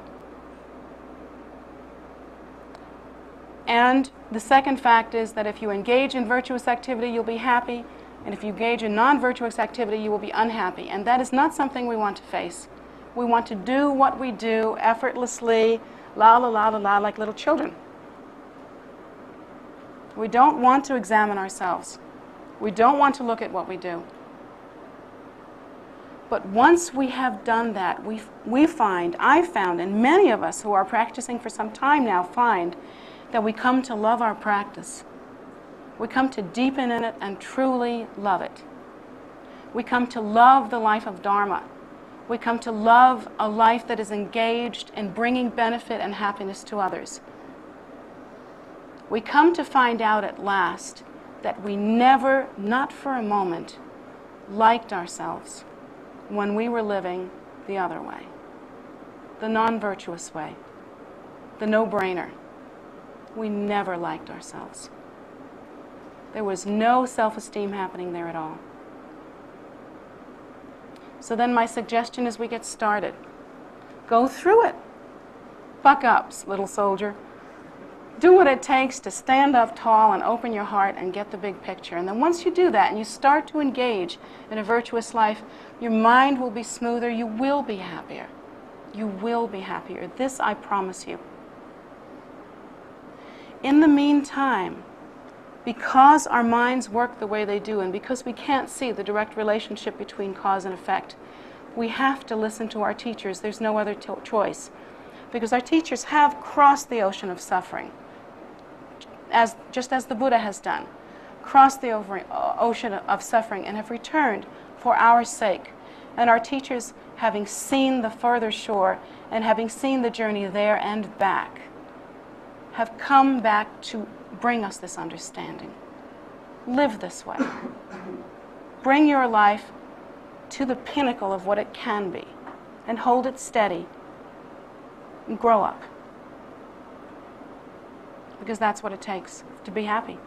And the second fact is that if you engage in virtuous activity, you'll be happy. And if you engage in non-virtuous activity, you will be unhappy. And that is not something we want to face. We want to do what we do effortlessly, la la la la la, like little children. We don't want to examine ourselves. We don't want to look at what we do. But once we have done that, I've found, and many of us who are practicing for some time now find, that we come to love our practice. We come to deepen in it and truly love it. We come to love the life of Dharma. We come to love a life that is engaged in bringing benefit and happiness to others. We come to find out at last that we never, not for a moment, liked ourselves when we were living the other way, the non-virtuous way, the no-brainer. We never liked ourselves. There was no self-esteem happening there at all. So then my suggestion is we get started. Go through it. Buck up, little soldier. Do what it takes to stand up tall and open your heart and get the big picture. And then once you do that and you start to engage in a virtuous life, your mind will be smoother. You will be happier. You will be happier. This I promise you. In the meantime, because our minds work the way they do and because we can't see the direct relationship between cause and effect, we have to listen to our teachers. There's no other choice. Because our teachers have crossed the ocean of suffering, just as the Buddha has done. crossed the ocean of suffering and have returned for our sake. And our teachers, having seen the further shore and having seen the journey there and back, have come back to bring us this understanding. Live this way. Bring your life to the pinnacle of what it can be and hold it steady and grow up. Because that's what it takes to be happy.